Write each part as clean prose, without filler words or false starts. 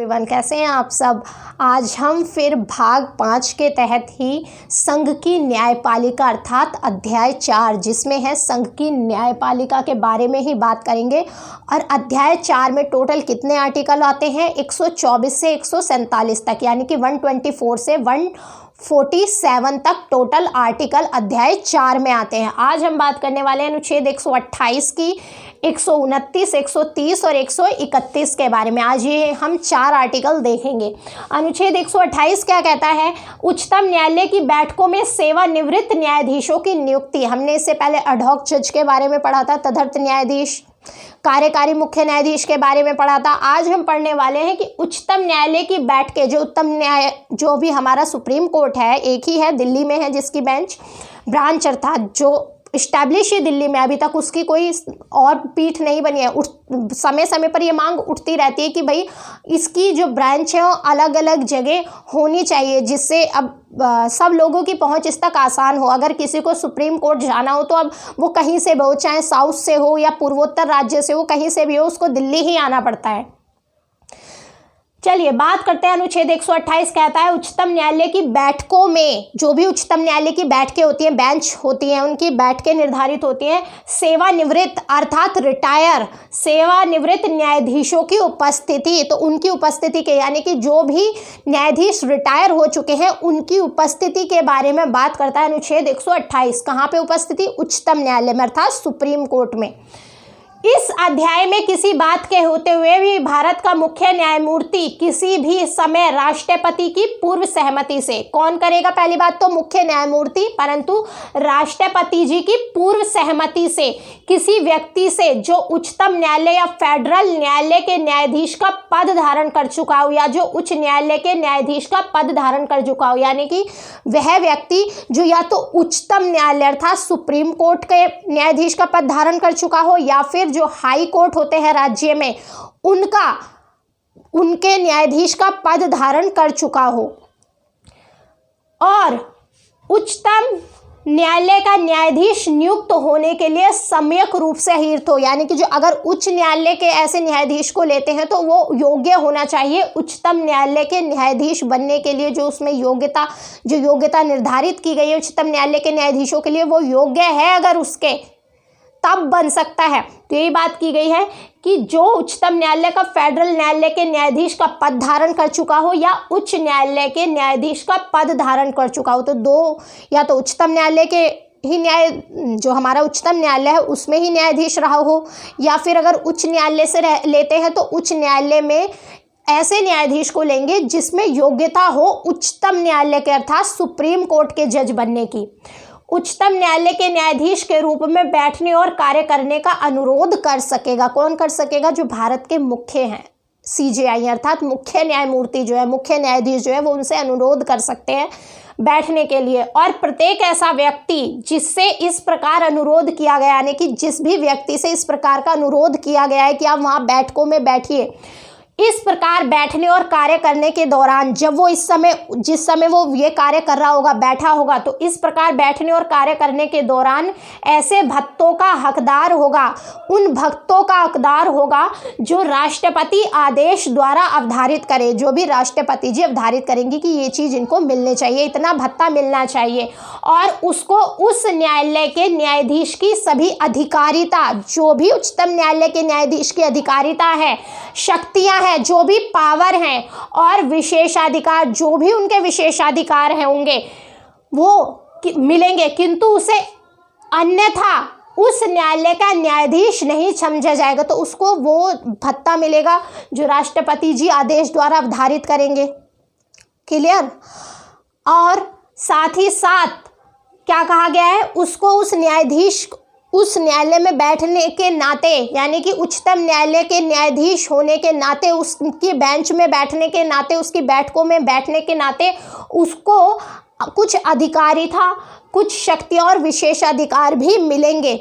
Everyone, कैसे हैं आप सब। आज हम फिर भाग 5 के तहत ही संघ की न्यायपालिका अर्थात अध्याय 4 जिसमें है संघ की न्यायपालिका के बारे में ही बात करेंगे। और अध्याय 4 में टोटल कितने आर्टिकल आते हैं? 124 से 147 तक, यानी कि 124 से 147 तक टोटल आर्टिकल अध्याय 4 में आते हैं। आज हम बात करने वाले हैं अनुच्छेद 128 की, 129, 130 और 131 के बारे में। आज ये हम 4 आर्टिकल देखेंगे। अनुच्छेद 128 क्या कहता है? उच्चतम न्यायालय की बैठकों में सेवानिवृत्त न्यायाधीशों की नियुक्ति। हमने इससे पहले एडहॉक जज के बारे में पढ़ा था, तदर्थ न्यायाधीश, कार्यकारी मुख्य न्यायाधीश के बारे में पढ़ा था। आज हम पढ़ने वाले हैं कि उच्चतम न्यायालय की बैठकें, जो भी हमारा सुप्रीम कोर्ट है, एक ही है, दिल्ली में है, जिसकी बेंच ब्रांच अर्थात जो इस्टेब्लिश ही दिल्ली में, अभी तक उसकी कोई और पीठ नहीं बनी है। समय समय पर ये मांग उठती रहती है कि भाई इसकी जो ब्रांच है वो अलग अलग जगह होनी चाहिए, जिससे अब सब लोगों की पहुंच इस तक आसान हो। अगर किसी को सुप्रीम कोर्ट जाना हो तो अब वो कहीं से भी हो, चाहे साउथ से हो या पूर्वोत्तर राज्य से हो, कहीं से भी हो, उसको दिल्ली ही आना पड़ता है। चलिए बात करते हैं। अनुच्छेद 128 कहता है उच्चतम न्यायालय की बैठकों में, जो भी उच्चतम न्यायालय की बैठकें होती हैं, बेंच होती हैं, उनकी बैठकें निर्धारित होती हैं सेवानिवृत्त अर्थात रिटायर सेवानिवृत्त न्यायाधीशों की उपस्थिति। तो उनकी उपस्थिति के, यानी कि जो भी न्यायाधीश रिटायर हो चुके हैं उनकी उपस्थिति के बारे में बात करता है अनुच्छेद 128। कहाँ पे उपस्थिति? उच्चतम न्यायालय में अर्थात सुप्रीम कोर्ट में। इस अध्याय में किसी बात के होते हुए भी भारत का मुख्य न्यायमूर्ति किसी भी समय राष्ट्रपति की पूर्व सहमति से, कौन करेगा? पहली बात तो मुख्य न्यायमूर्ति, परंतु राष्ट्रपति जी की पूर्व सहमति से किसी व्यक्ति से जो उच्चतम न्यायालय या फेडरल न्यायालय के न्यायाधीश का पद धारण कर चुका हो, या जो उच्च न्यायालय के न्यायाधीश का पद धारण कर चुका हो, यानी कि वह व्यक्ति जो या तो उच्चतम न्यायालय अर्थात सुप्रीम कोर्ट के न्यायाधीश का पद धारण कर चुका हो, या फिर जो हाई कोर्ट होते हैं राज्य में उनके न्यायाधीश का पद धारण कर चुका हो। और उच्चतम न्यायालय का न्यायाधीश नियुक्त होने के लिए सम्यक रूप से हित हो, यानी कि जो अगर उच्च न्यायालय के ऐसे न्यायाधीश को लेते हैं तो वो योग्य होना चाहिए उच्चतम न्यायालय के न्यायाधीश बनने के लिए। जो उसमें योग्यता निर्धारित की गई है उच्चतम न्यायालय के न्यायाधीशों के लिए, वो योग्य है अगर उसके, तब बन सकता है। तो यही बात की गई है कि जो उच्चतम न्यायालय का फेडरल न्यायालय के न्यायाधीश का पद धारण कर चुका हो या उच्च न्यायालय के न्यायाधीश का पद धारण कर चुका हो, तो दो, या तो उच्चतम न्यायालय के ही जो हमारा उच्चतम न्यायालय है उसमें ही न्यायाधीश रहा हो, या फिर अगर उच्च न्यायालय से लेते हैं तो उच्च न्यायालय में ऐसे न्यायाधीश को लेंगे जिसमें योग्यता हो उच्चतम न्यायालय के अर्थात सुप्रीम कोर्ट के जज बनने की। उच्चतम न्यायालय के न्यायाधीश के रूप में बैठने और कार्य करने का अनुरोध कर सकेगा। कौन कर सकेगा? जो भारत के मुख्य हैं, CJI अर्थात मुख्य न्यायमूर्ति जो है, मुख्य न्यायाधीश जो है, वो उनसे अनुरोध कर सकते हैं बैठने के लिए। और प्रत्येक ऐसा व्यक्ति जिससे इस प्रकार अनुरोध किया गया, यानी कि जिस भी व्यक्ति से इस प्रकार का अनुरोध किया गया है कि आप वहाँ बैठकों में बैठिए, इस प्रकार बैठने और कार्य करने के दौरान, जब वो जिस समय वो ये कार्य कर रहा होगा, बैठा होगा, तो इस प्रकार बैठने और कार्य करने के दौरान ऐसे भत्तों का हकदार होगा, उन भत्तों का हकदार होगा जो राष्ट्रपति आदेश द्वारा अवधारित करे। जो भी राष्ट्रपति जी अवधारित करेंगे कि ये चीज़ इनको मिलनी चाहिए, इतना भत्ता मिलना चाहिए, और उसको उस न्यायालय के न्यायाधीश की सभी अधिकारिता, जो भी उच्चतम न्यायालय के न्यायाधीश की अधिकारिता है, शक्तियाँ है, जो भी पावर हैं और विशेषाधिकार, जो भी उनके विशेषाधिकार हैं होंगे, वो मिलेंगे, किंतु उसे अन्यथा उस न्यायालय का न्यायाधीश नहीं समझा जाएगा, तो उसको वो भत्ता मिलेगा जो राष्ट्रपति जी आदेश द्वारा अवधारित करेंगे। क्लियर? और साथ ही साथ क्या कहा गया है? उसको उस न्यायालय में बैठने के नाते, यानी कि उच्चतम न्यायालय के न्यायाधीश होने के नाते, उसकी बेंच में बैठने के नाते, उसकी बैठकों में बैठने के नाते उसको कुछ अधिकारिता, कुछ शक्तियाँ और विशेषाधिकार भी मिलेंगे,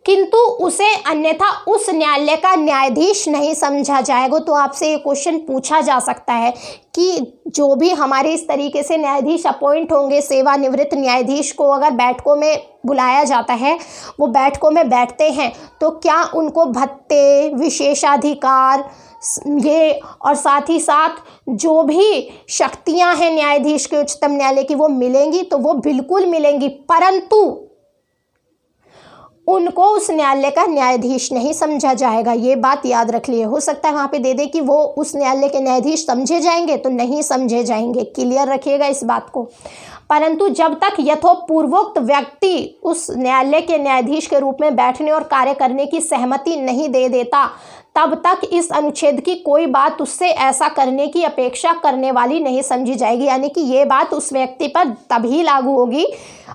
किंतु उसे अन्यथा उस न्यायालय का न्यायाधीश नहीं समझा जाएगा। तो आपसे ये क्वेश्चन पूछा जा सकता है कि जो भी हमारे इस तरीके से न्यायाधीश अपॉइंट होंगे, सेवानिवृत्त न्यायाधीश को अगर बैठकों में बुलाया जाता है, वो बैठकों में बैठते हैं, तो क्या उनको भत्ते, विशेषाधिकार, ये और साथ ही साथ जो भी शक्तियां हैं न्यायाधीश के उच्चतम न्यायालय की वो मिलेंगी तो वो बिल्कुल मिलेंगी, परंतु उनको उस न्यायालय का न्यायाधीश नहीं समझा जाएगा। ये बात याद रख लिए। हो सकता है वहाँ पे दे दे कि वो उस न्यायालय के न्यायाधीश समझे जाएंगे, तो नहीं समझे जाएंगे। क्लियर रखिएगा इस बात को। परंतु जब तक यथोपूर्वोक्त व्यक्ति उस न्यायालय के न्यायाधीश के रूप में बैठने और कार्य करने की सहमति नहीं दे देता, तब तक इस अनुच्छेद की कोई बात उससे ऐसा करने की अपेक्षा करने वाली नहीं समझी जाएगी। यानी कि ये बात उस व्यक्ति पर तभी लागू होगी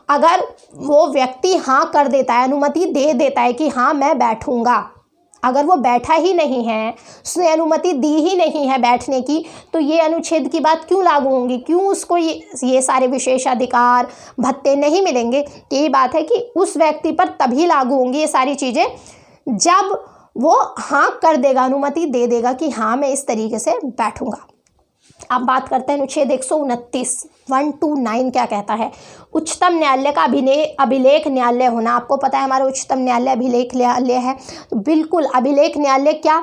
अगर वो व्यक्ति हाँ कर देता है, अनुमति दे देता है कि हाँ मैं बैठूंगा। अगर वो बैठा ही नहीं है, उसने अनुमति दी ही नहीं है बैठने की, तो ये अनुच्छेद की बात क्यों लागू होंगी, क्यों उसको ये सारे विशेषाधिकार भत्ते नहीं मिलेंगे। तो ये बात है कि उस व्यक्ति पर तभी लागू होंगी ये सारी चीज़ें जब वो हाँ कर देगा, अनुमति दे देगा कि हाँ मैं इस तरीके से बैठूंगा। अब बात करते हैं अनुच्छेद 129 129 क्या कहता है। उच्चतम न्यायालय का अभिलेख न्यायालय होना। आपको पता है हमारा उच्चतम न्यायालय अभिलेख न्यायालय है, तो बिल्कुल अभिलेख न्यायालय क्या,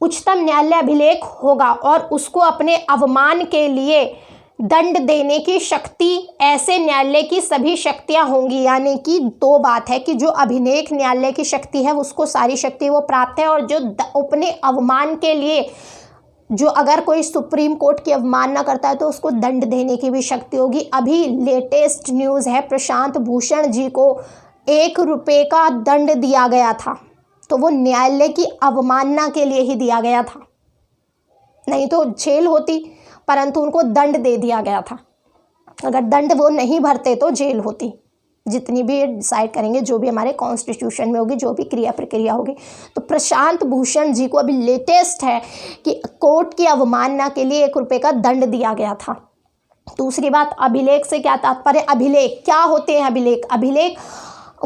उच्चतम न्यायालय अभिलेख होगा और उसको अपने अवमान के लिए दंड देने की शक्ति ऐसे न्यायालय की सभी शक्तियां होंगी। यानी कि दो बात है कि जो अभिलेख न्यायालय की शक्ति है उसको सारी शक्ति वो प्राप्त है, और जो अपने अवमान के लिए जो अगर कोई सुप्रीम कोर्ट की अवमानना करता है तो उसको दंड देने की भी शक्ति होगी। अभी लेटेस्ट न्यूज़ है, प्रशांत भूषण जी को 1 रुपये का दंड दिया गया था, तो वो न्यायालय की अवमानना के लिए ही दिया गया था, नहीं तो जेल होती, परंतु उनको दंड दे दिया गया था। अगर दंड वो नहीं भरते तो जेल होती, जितनी भी डिसाइड करेंगे, जो भी हमारे कॉन्स्टिट्यूशन में होगी, जो भी क्रिया प्रक्रिया होगी। तो प्रशांत भूषण जी को अभी लेटेस्ट है कि कोर्ट की अवमानना के लिए 1 रुपये का दंड दिया गया था। दूसरी बात, अभिलेख से क्या तात्पर्य। अभिलेख क्या होते हैं। अभिलेख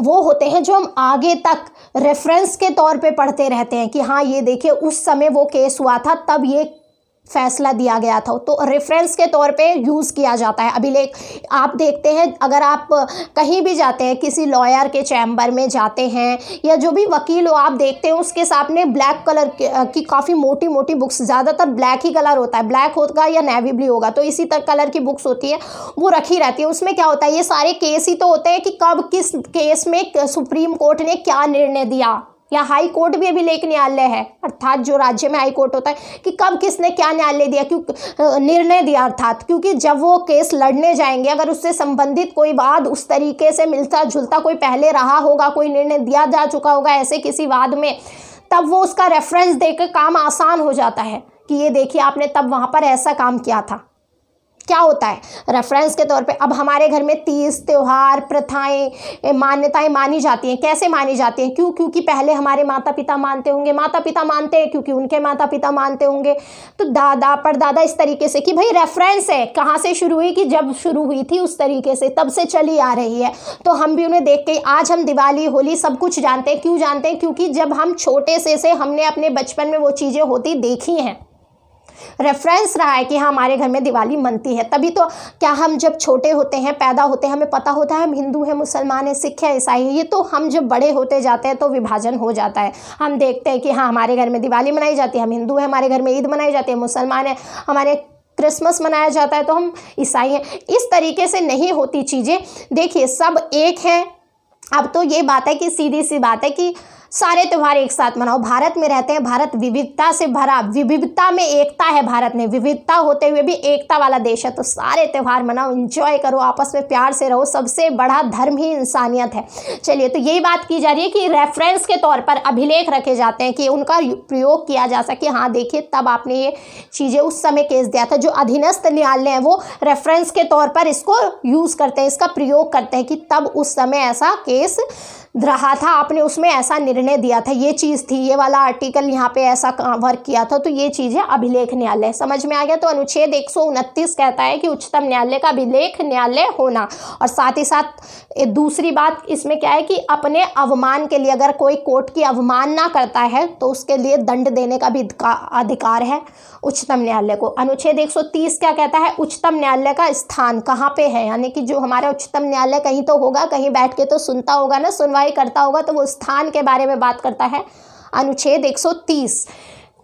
वो होते हैं जो हम आगे तक रेफरेंस के तौर पे पढ़ते रहते हैं कि हाँ ये देखिए उस समय वो केस हुआ था, तब ये फैसला दिया गया था, तो रेफरेंस के तौर पे यूज़ किया जाता है अभिलेख। आप देखते हैं अगर आप कहीं भी जाते हैं, किसी लॉयर के चैम्बर में जाते हैं या जो भी वकील हो, आप देखते हैं उसके सामने ब्लैक कलर की काफ़ी मोटी मोटी बुक्स, ज़्यादातर ब्लैक ही कलर होता है, ब्लैक होगा या नेवी ब्लू होगा, तो इसी तरह कलर की बुक्स होती है, वो रखी रहती है। उसमें क्या होता है, ये सारे केस ही तो होते हैं कि कब किस केस में सुप्रीम कोर्ट ने क्या निर्णय दिया, या हाई कोर्ट भी अभिलेख न्यायालय है, अर्थात जो राज्य में हाई कोर्ट होता है कि कब किसने क्या न्यायालय दिया, क्यों निर्णय दिया, अर्थात क्योंकि जब वो केस लड़ने जाएंगे अगर उससे संबंधित कोई वाद उस तरीके से मिलता जुलता कोई पहले रहा होगा, कोई निर्णय दिया जा चुका होगा ऐसे किसी वाद में, तब वो उसका रेफरेंस देकर काम आसान हो जाता है कि ये देखिए आपने तब वहाँ पर ऐसा काम किया था। क्या होता है रेफरेंस के तौर पे। अब हमारे घर में तीज त्योहार प्रथाएं मान्यताएं मानी जाती हैं। कैसे मानी जाती हैं, क्यों, क्योंकि पहले हमारे माता पिता मानते होंगे, माता पिता मानते हैं क्योंकि उनके माता पिता मानते होंगे, तो दादा परदादा, इस तरीके से कि भाई रेफरेंस है, कहाँ से शुरू हुई कि जब शुरू हुई थी उस तरीके से तब से चली आ रही है। तो हम भी उन्हें देख के आज हम दिवाली होली सब कुछ जानते हैं। क्यों जानते हैं, क्योंकि जब हम छोटे से हमने अपने बचपन में वो चीज़ें होती देखी हैं, रेफरेंस रहा है कि हाँ हमारे घर में दिवाली मनती है। तभी तो क्या हम जब छोटे होते हैं, पैदा होते हैं, हमें पता होता है हम हिंदू हैं, मुसलमान हैं, सिख हैं, ईसाई हैं। ये तो हम जब बड़े होते जाते हैं तो विभाजन हो जाता है। हम देखते हैं कि हाँ हमारे घर में दिवाली मनाई जाती है, हम हिंदू हैं, हमारे घर में ईद मनाई जाती है, मुसलमान है, हमारे क्रिसमस मनाया जाता है तो हम ईसाई हैं। इस तरीके से नहीं होती चीज़ें। देखिए सब एक हैं। अब तो ये बात है कि सीधी सी बात है कि सारे त्यौहार एक साथ मनाओ। भारत में रहते हैं, भारत विविधता से भरा, विविधता में एकता है। भारत में विविधता होते हुए भी एकता वाला देश है, तो सारे त्यौहार मनाओ, एंजॉय करो, आपस में प्यार से रहो। सबसे बड़ा धर्म ही इंसानियत है। चलिए, तो यही बात की जा रही है कि रेफरेंस के तौर पर अभिलेख रखे जाते हैं कि उनका प्रयोग किया जा सके। हाँ देखिए तब आपने ये चीज़ें उस समय केस दिया था। जो अधीनस्थ न्यायालय हैं वो रेफरेंस के तौर पर इसको यूज़ करते हैं, इसका प्रयोग करते हैं कि तब उस समय ऐसा केस रहा था, आपने उसमें ऐसा निर्णय दिया था, ये चीज़ थी, ये वाला आर्टिकल यहाँ पे ऐसा वर्क किया था, तो ये चीज़ है अभिलेख न्यायालय। समझ में आ गया। तो अनुच्छेद 129 कहता है कि उच्चतम न्यायालय का अभिलेख न्यायालय होना। और साथ ही साथ दूसरी बात इसमें क्या है कि अपने अवमान के लिए अगर कोई कोर्ट की अवमानना करता है तो उसके लिए दंड देने का भी अधिकार है उच्चतम न्यायालय को। अनुच्छेद 130 क्या कहता है, उच्चतम न्यायालय का स्थान कहाँ पे है, यानी कि जो हमारा उच्चतम न्यायालय कहीं तो होगा, कहीं बैठ के तो सुनता होगा ना, सुनवाई करता होगा, तो वो स्थान के बारे में बात करता है अनुच्छेद 130।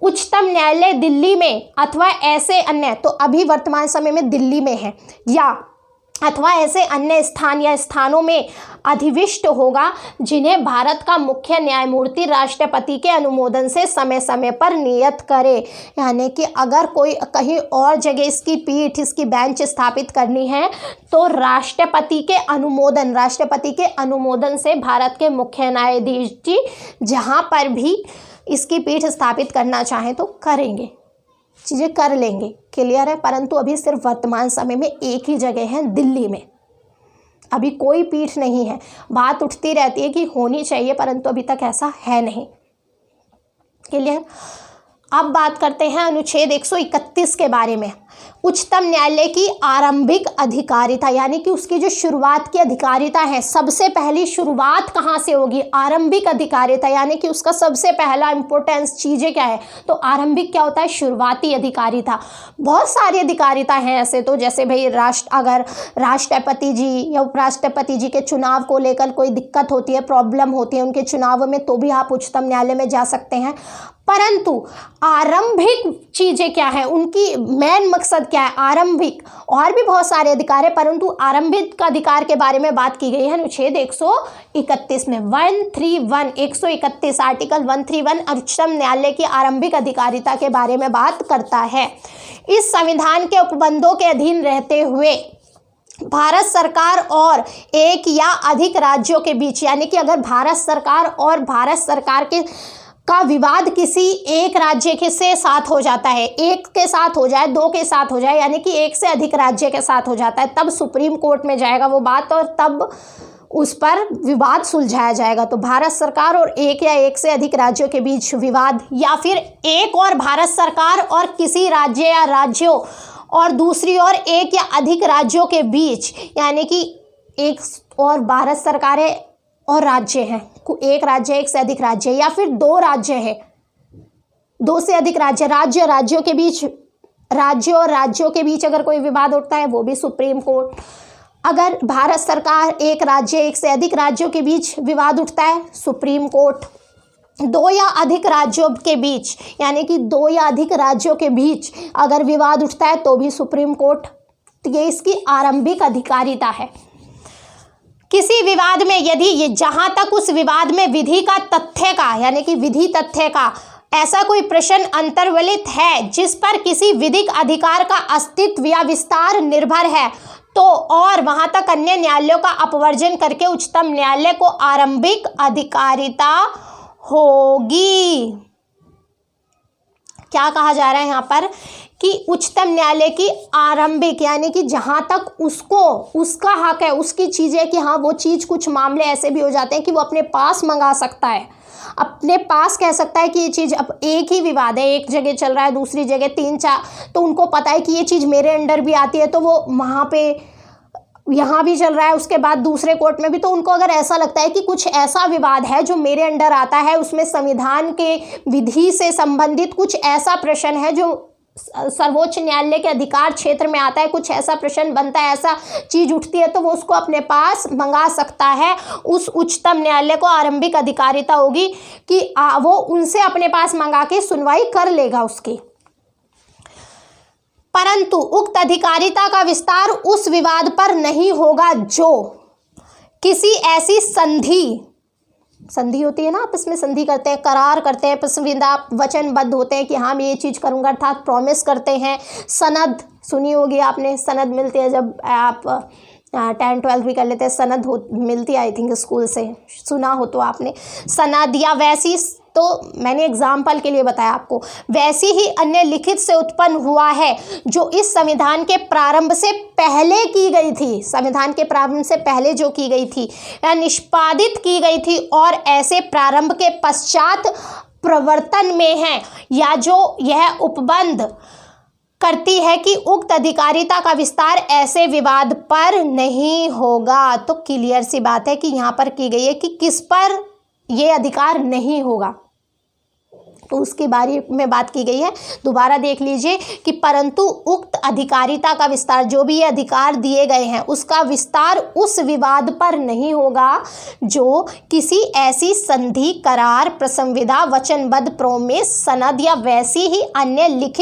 उच्चतम न्यायालय दिल्ली में अथवा ऐसे अन्य, तो अभी वर्तमान समय में दिल्ली में है, या अथवा ऐसे अन्य स्थान या स्थानों में अधिविष्ट होगा जिन्हें भारत का मुख्य न्यायमूर्ति राष्ट्रपति के अनुमोदन से समय समय पर नियत करे। यानी कि अगर कोई कहीं और जगह इसकी पीठ, इसकी बेंच स्थापित करनी है तो राष्ट्रपति के अनुमोदन से भारत के मुख्य न्यायाधीश जी जहाँ पर भी इसकी पीठ स्थापित करना चाहें तो करेंगे, चीज़ें कर लेंगे। क्लियर है। परंतु अभी सिर्फ वर्तमान समय में एक ही जगह है, दिल्ली में। अभी कोई पीठ नहीं है। बात उठती रहती है कि होनी चाहिए, परंतु अभी तक ऐसा है नहीं। क्लियर। अब बात करते हैं अनुच्छेद 131 के बारे में। उच्चतम न्यायालय की आरंभिक अधिकारिता, यानी कि उसकी जो शुरुआत की अधिकारिता है, सबसे पहली शुरुआत कहाँ से होगी? आरंभिक अधिकारिता, यानी कि उसका सबसे पहला इंपॉर्टेंस चीज़ें क्या है? तो आरंभिक क्या होता है? शुरुआती अधिकारिता। बहुत सारी अधिकारिता हैं ऐसे तो, जैसे भाई अगर राष्ट्रपति जी या उपराष्ट्रपति जी के चुनाव को लेकर कोई दिक्कत होती है, प्रॉब्लम होती है उनके चुनाव में, तो भी आप उच्चतम न्यायालय में जा सकते हैं। परंतु आरंभिक चीज़ें क्या है, उनकी मेन मकसद क्या है? आरंभिक। और भी बहुत सारे अधिकार है, परंतु आरंभिक अधिकार के बारे में बात की गई है अनुच्छेद 131 में। 131 आर्टिकल 131 उच्चतम न्यायालय की आरंभिक अधिकारिता के बारे में बात करता है। इस संविधान के उपबंधों के अधीन रहते हुए भारत सरकार और एक या अधिक राज्यों के बीच, यानी कि अगर भारत सरकार और भारत सरकार का विवाद किसी एक राज्य के से साथ हो जाता है, एक के साथ हो जाए, दो के साथ हो जाए, यानी कि एक से अधिक राज्य के साथ हो जाता है, तब सुप्रीम कोर्ट में जाएगा वो बात और तब उस पर विवाद सुलझाया जाएगा। तो भारत सरकार और एक या एक से अधिक राज्यों के बीच विवाद, या फिर एक और भारत सरकार और किसी राज्य या राज्यों और दूसरी ओर एक या अधिक राज्यों के बीच, यानी कि एक और भारत सरकार है और राज्य हैं, एक राज्य, एक से अधिक राज्य, या फिर दो राज्य है, दो से अधिक राज्य, राज्यों के बीच, राज्यों और राज्यों के बीच अगर कोई विवाद उठता है वो भी सुप्रीम कोर्ट। अगर भारत सरकार, एक राज्य, एक से अधिक राज्यों के बीच विवाद उठता है, सुप्रीम कोर्ट। दो या अधिक राज्यों के बीच, यानी कि दो या अधिक राज्यों के बीच अगर विवाद उठता है तो भी सुप्रीम कोर्ट। तो ये इसकी आरंभिक अधिकारिता है। किसी विवाद में यदि ये जहां तक उस विवाद में विधि का तथ्य का, यानी कि विधि तथ्य का ऐसा कोई प्रश्न अंतर्वलित है जिस पर किसी विधिक अधिकार का अस्तित्व या विस्तार निर्भर है, तो और वहां तक अन्य न्यायालयों का अपवर्जन करके उच्चतम न्यायालय को आरंभिक अधिकारिता होगी। क्या कहा जा रहा है यहाँ पर कि उच्चतम न्यायालय की आरंभिक, यानी कि जहाँ तक उसका हक है, उसकी चीज़ है कि हाँ वो चीज़, कुछ मामले ऐसे भी हो जाते हैं कि वो अपने पास मंगा सकता है, अपने पास कह सकता है कि ये चीज़, अब एक ही विवाद है, एक जगह चल रहा है, दूसरी जगह 3-4, तो उनको पता है कि ये चीज़ मेरे अंडर भी आती है, तो वो वहाँ पे यहाँ भी चल रहा है, उसके बाद दूसरे कोर्ट में भी, तो उनको अगर ऐसा लगता है कि कुछ ऐसा विवाद है जो मेरे अंडर आता है, उसमें संविधान के विधि से संबंधित कुछ ऐसा प्रश्न है जो सर्वोच्च न्यायालय के अधिकार क्षेत्र में आता है, कुछ ऐसा प्रश्न बनता है, ऐसा चीज उठती है, तो वो उसको अपने पास मंगा सकता है। उस उच्चतम न्यायालय को आरंभिक अधिकारिता होगी कि वो उनसे अपने पास मंगा के सुनवाई कर लेगा उसकी। परंतु उक्त अधिकारिता का विस्तार उस विवाद पर नहीं होगा जो किसी ऐसी संधि होती है ना, आपस में संधि करते हैं, करार करते हैं, पसंदीदा वचनबद्ध होते हैं कि हाँ मैं ये चीज़ करूँगा, अर्थात प्रॉमिस करते हैं। सनद सुनी होगी आपने, सनद मिलती है जब आप 10-12 भी कर लेते हैं, सनद मिलती है, आई थिंक स्कूल से सुना हो तो आपने सनद, या वैसी, तो मैंने एग्जाम्पल के लिए बताया आपको, वैसी ही अन्य लिखित से उत्पन्न हुआ है जो इस संविधान के प्रारंभ से पहले की गई थी, संविधान के प्रारंभ से पहले जो की गई थी या निष्पादित की गई थी, और ऐसे प्रारंभ के पश्चात प्रवर्तन में है, या जो यह उपबंध करती है कि उक्त अधिकारिता का विस्तार ऐसे विवाद पर नहीं होगा। तो क्लियर सी बात है कि यहाँ पर की गई है कि किस पर ये अधिकार नहीं होगा। तो उसके बारे में बात की गई है। दोबारा देख लीजिए कि परंतु उक्त अधिकारिता का विस्तार, जो भी ये अधिकार दिए गए हैं उसका विस्तार उस विवाद पर नहीं होगा जो किसी ऐसी संधि, करार, प्रसंविदा, वचनबद्ध प्रोमिस, सनद या वैसी ही अन्य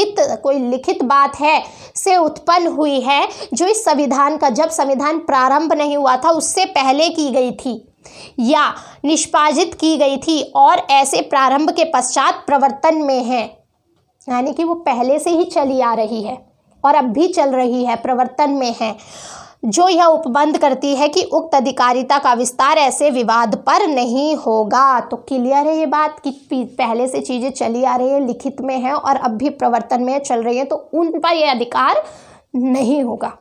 कोई लिखित बात है से उत्पन्न हुई है जो इस संविधान का, जब संविधान प्रारंभ नहीं हुआ था उससे पहले की गई थी या निष्पादित की गई थी और ऐसे प्रारंभ के पश्चात प्रवर्तन में है, यानी कि वो पहले से ही चली आ रही है और अब भी चल रही है, प्रवर्तन में है, जो यह उपबंध करती है कि उक्त अधिकारिता का विस्तार ऐसे विवाद पर नहीं होगा। तो क्लियर है ये बात कि पहले से चीज़ें चली आ रही है, लिखित में है और अब भी प्रवर्तन में चल रही है, तो उन पर यह अधिकार नहीं होगा।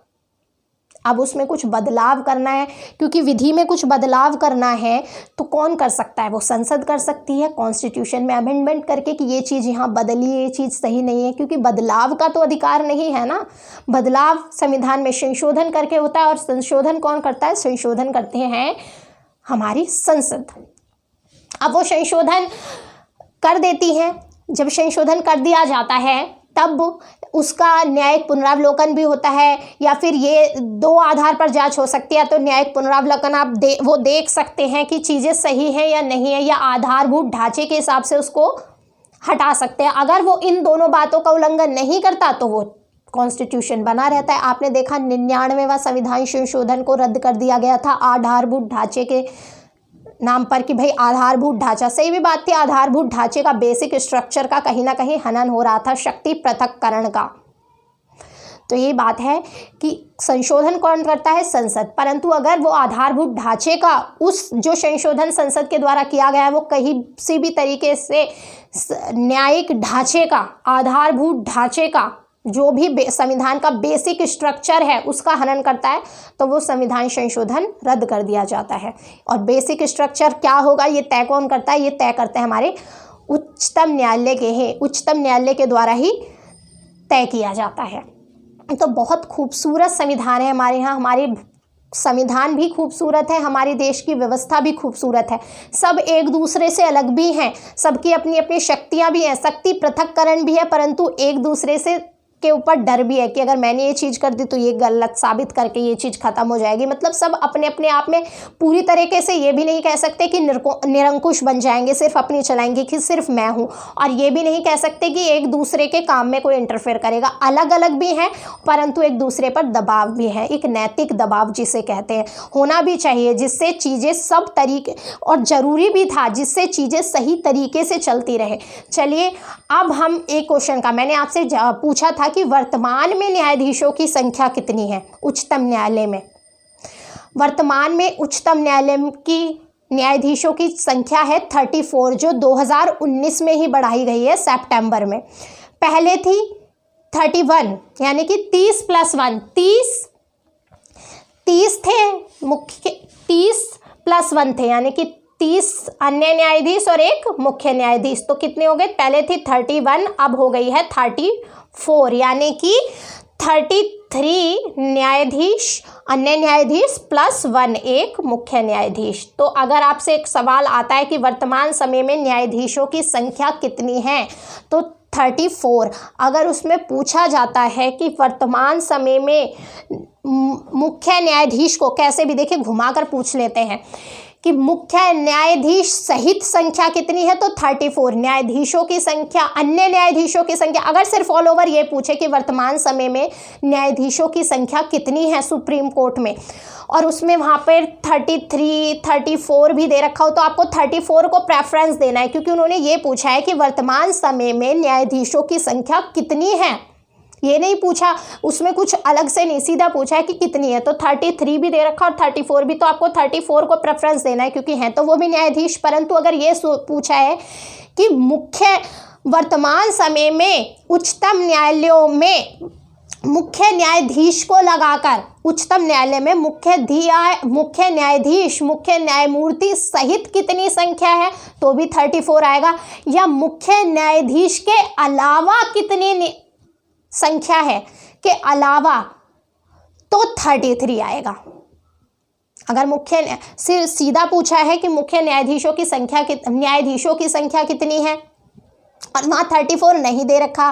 अब उसमें कुछ बदलाव करना है, क्योंकि विधि में कुछ बदलाव करना है तो कौन कर सकता है? वो संसद कर सकती है, कॉन्स्टिट्यूशन में अमेंडमेंट करके कि ये चीज़ यहाँ बदली, ये चीज़ सही नहीं है, क्योंकि बदलाव का तो अधिकार नहीं है ना। बदलाव संविधान में संशोधन करके होता है और संशोधन कौन करता है? संशोधन करते हैं हमारी संसद। अब वो संशोधन कर देती है, जब संशोधन कर दिया जाता है तब उसका न्यायिक पुनरावलोकन भी होता है, या फिर ये दो आधार पर जांच हो सकती है। तो न्यायिक पुनरावलोकन आप वो देख सकते हैं कि चीज़ें सही हैं या नहीं है, या आधारभूत ढांचे के हिसाब से उसको हटा सकते हैं। अगर वो इन दोनों बातों का उल्लंघन नहीं करता तो वो कॉन्स्टिट्यूशन बना रहता है। आपने देखा 99वां संविधान संशोधन को रद्द कर दिया गया था आधारभूत ढांचे के नाम पर कि भाई आधारभूत ढांचा, सही भी बात थी, आधारभूत ढांचे का, बेसिक स्ट्रक्चर का कहीं ना कहीं हनन हो रहा था, शक्ति पृथक्करण का। तो ये बात है कि संशोधन कौन करता है? संसद। परंतु अगर वो आधारभूत ढांचे का, उस जो संशोधन संसद के द्वारा किया गया है वो कहीं से भी तरीके से न्यायिक ढांचे का, आधारभूत ढांचे का, जो भी संविधान का बेसिक स्ट्रक्चर है उसका हनन करता है तो वो संविधान संशोधन रद्द कर दिया जाता है। और बेसिक स्ट्रक्चर क्या होगा ये तय कौन करता है? ये तय करते हैं हमारे उच्चतम न्यायालय के हैं, उच्चतम न्यायालय के द्वारा ही तय किया जाता है। तो बहुत खूबसूरत संविधान है हमारे यहाँ, हमारे संविधान भी खूबसूरत है, हमारे देश की व्यवस्था भी खूबसूरत है। सब एक दूसरे से अलग भी हैं, सबकी अपनी अपनी शक्तियाँ भी हैं, शक्ति पृथक्करण भी है, परंतु एक दूसरे से के ऊपर डर भी है कि अगर मैंने ये चीज़ कर दी तो ये गलत साबित करके ये चीज़ खत्म हो जाएगी। मतलब सब अपने अपने आप में पूरी तरीके से ये भी नहीं कह सकते कि निरंकुश बन जाएंगे, सिर्फ अपनी चलाएंगे कि सिर्फ मैं हूँ, और ये भी नहीं कह सकते कि एक दूसरे के काम में कोई इंटरफेयर करेगा। अलग अलग भी हैं परंतु एक दूसरे पर दबाव भी है, एक नैतिक दबाव जिसे कहते हैं, होना भी चाहिए, जिससे चीज़ें सब तरीके, और ज़रूरी भी था, जिससे चीज़ें सही तरीके से चलती रहे। चलिए अब हम एक क्वेश्चन का मैंने आपसे पूछा था कि वर्तमान में न्यायाधीशों की संख्या कितनी है उच्चतम न्यायालय में। वर्तमान में उच्चतम न्यायालय की न्यायाधीशों की संख्या है 34, जो 2019 में ही बढ़ाई गई है सितंबर में। पहले थी 31, यानी कि 30 + 1, 30 थे मुख्य, 30 + 1 थे, यानी कि 30 अन्य न्यायाधीश और एक मुख्य न्यायाधीश। तो कितने हो गए? पहले थी 31, अब हो गई है 34, यानी कि 33 न्यायाधीश, अन्य न्यायाधीश +1 एक मुख्य न्यायाधीश। तो अगर आपसे एक सवाल आता है कि वर्तमान समय में न्यायाधीशों की संख्या कितनी है तो 34। अगर उसमें पूछा जाता है कि वर्तमान समय में मुख्य न्यायाधीश को, कैसे भी देखिए घुमाकर पूछ लेते हैं कि मुख्य न्यायाधीश सहित संख्या कितनी है तो 34। न्यायाधीशों की संख्या, अन्य न्यायाधीशों की संख्या, अगर सिर्फ ऑल ओवर ये पूछे कि वर्तमान समय में न्यायाधीशों की संख्या कितनी है सुप्रीम कोर्ट में, और उसमें वहाँ पर 33, 34 भी दे रखा हो, तो आपको 34 को प्रेफरेंस देना है, क्योंकि उन्होंने ये पूछा है कि वर्तमान समय में न्यायाधीशों की संख्या कितनी है। ये नहीं पूछा, उसमें कुछ अलग से नहीं, सीधा पूछा है कि कितनी है। तो 33 भी दे रखा और 34 भी, तो आपको 34 को प्रेफरेंस देना है, क्योंकि हैं तो वो भी न्यायाधीश। परंतु अगर ये पूछा है कि मुख्य, वर्तमान समय में उच्चतम न्यायालयों में मुख्य न्यायाधीश को लगाकर उच्चतम न्यायालय में मुख्य न्यायाधीश, मुख्य न्यायमूर्ति सहित कितनी संख्या है तो भी 34 आएगा, या मुख्य न्यायाधीश के अलावा कितनी संख्या है के अलावा तो 33 आएगा। अगर मुख्य सीधा पूछा है कि मुख्य न्यायाधीशों की संख्या की संख्या कितनी है और वहाँ 34 नहीं दे रखा,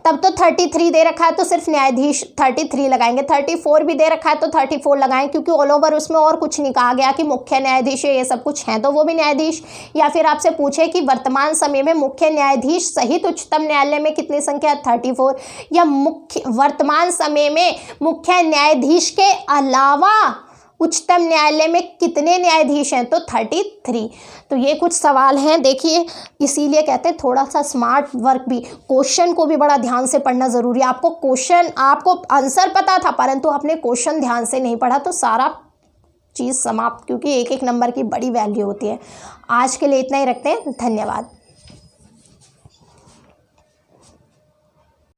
तब तो 33 दे रखा है तो सिर्फ न्यायाधीश 33 लगाएंगे, 34 भी दे रखा है तो 34 लगाएं, क्योंकि ऑल ओवर उसमें और कुछ नहीं कहा गया कि मुख्य न्यायाधीश ये सब कुछ हैं तो वो भी न्यायाधीश। या फिर आपसे पूछे कि वर्तमान समय में मुख्य न्यायाधीश सहित उच्चतम न्यायालय में कितनी संख्या, 34, या वर्तमान समय में मुख्य न्यायाधीश के अलावा उच्चतम न्यायालय में कितने न्यायाधीश हैं, तो 33। तो ये कुछ सवाल हैं, देखिए इसीलिए कहते हैं थोड़ा सा स्मार्ट वर्क भी, क्वेश्चन को भी बड़ा ध्यान से पढ़ना ज़रूरी है। आपको क्वेश्चन, आपको आंसर पता था परंतु आपने क्वेश्चन ध्यान से नहीं पढ़ा तो सारा चीज़ समाप्त, क्योंकि एक एक नंबर की बड़ी वैल्यू होती है। आज के लिए इतना ही रखते हैं, धन्यवाद।